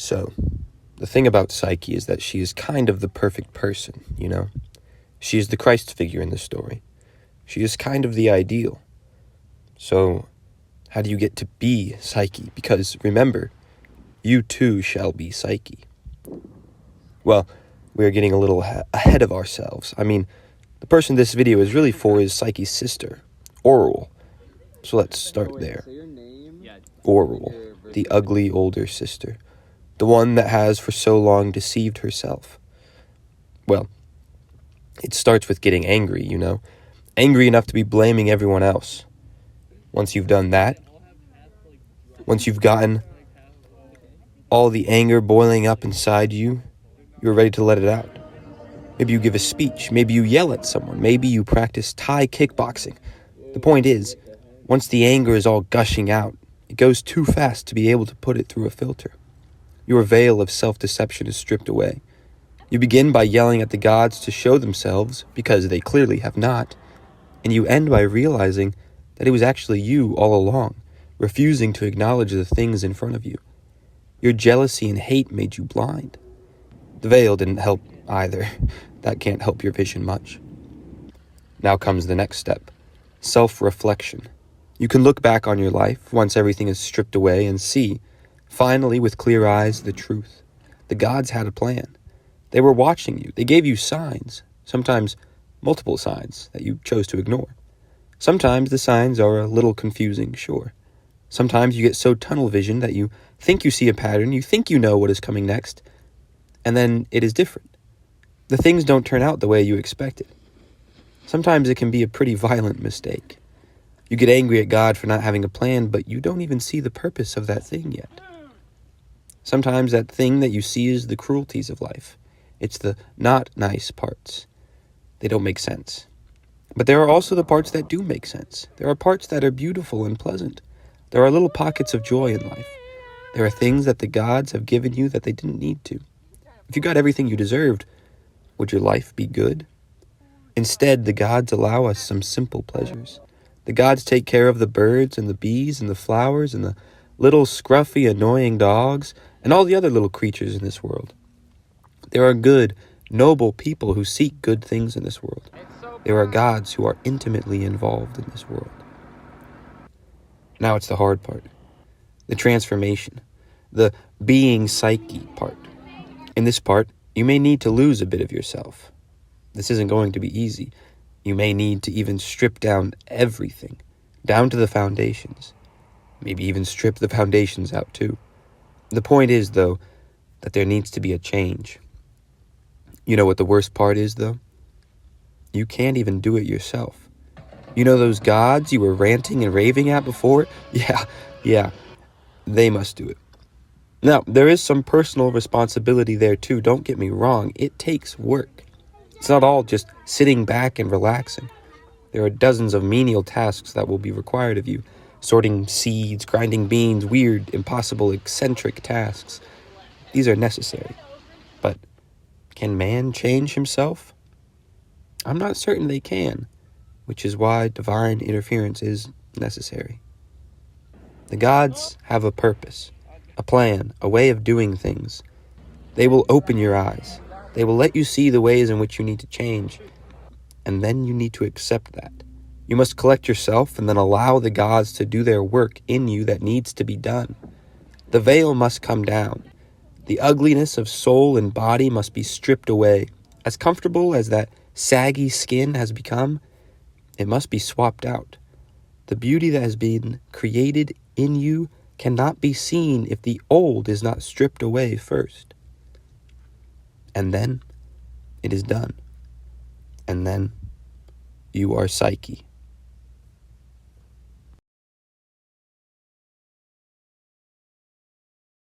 So, the thing about Psyche is that she is kind of the perfect person, you know? She is the Christ figure in the story. She is kind of the ideal. So, how do you get to be Psyche? Because remember, you too shall be Psyche. Well, we are getting a little ahead of ourselves. I mean, the person this video is really for is Psyche's sister, Oral. So let's start there. Oral, the ugly older sister. The one that has for so long deceived herself. Well, it starts with getting angry, you know? Angry enough to be blaming everyone else. Once you've done that, once you've gotten all the anger boiling up inside you, you're ready to let it out. Maybe you give a speech. Maybe you yell at someone. Maybe you practice Thai kickboxing. The point is, once the anger is all gushing out, it goes too fast to be able to put it through a filter. Your veil of self-deception is stripped away. You begin by yelling at the gods to show themselves, because they clearly have not, and you end by realizing that it was actually you all along, refusing to acknowledge the things in front of you. Your jealousy and hate made you blind. The veil didn't help either. That can't help your vision much. Now comes the next step, self-reflection. You can look back on your life once everything is stripped away and see, finally with clear eyes, the truth. The gods had a plan. They were watching you. They gave you signs, sometimes multiple signs that you chose to ignore. Sometimes the signs are a little confusing, sure. Sometimes you get so tunnel vision that you think you see a pattern, you think you know what is coming next, and then it is different. The things don't turn out the way you expected. Sometimes it can be a pretty violent mistake. You get angry at God for not having a plan, but you don't even see the purpose of that thing yet. Sometimes that thing that you see is the cruelties of life. It's the not nice parts. They don't make sense. But there are also the parts that do make sense. There are parts that are beautiful and pleasant. There are little pockets of joy in life. There are things that the gods have given you that they didn't need to. If you got everything you deserved, would your life be good? Instead, the gods allow us some simple pleasures. The gods take care of the birds and the bees and the flowers and the little scruffy, annoying dogs and all the other little creatures in this world. There are good, noble people who seek good things in this world. There are gods who are intimately involved in this world. Now it's the hard part. The transformation. The being Psyche part. In this part, you may need to lose a bit of yourself. This isn't going to be easy. You may need to even strip down everything, down to the foundations. Maybe even strip the foundations out too. The point is, though, that there needs to be a change. You know what the worst part is, though? You can't even do it yourself. You know those gods you were ranting and raving at before? Yeah, they must do it. Now, there is some personal responsibility there too, don't get me wrong. It takes work. It's not all just sitting back and relaxing. There are dozens of menial tasks that will be required of you. Sorting seeds, grinding beans, weird, impossible, eccentric tasks. These are necessary. But can man change himself? I'm not certain they can, which is why divine interference is necessary. The gods have a purpose, a plan, a way of doing things. They will open your eyes. They will let you see the ways in which you need to change, and then you need to accept that. You must collect yourself and then allow the gods to do their work in you that needs to be done. The veil must come down. The ugliness of soul and body must be stripped away. As comfortable as that saggy skin has become, it must be swapped out. The beauty that has been created in you cannot be seen if the old is not stripped away first. And then it is done. And then you are Psyche.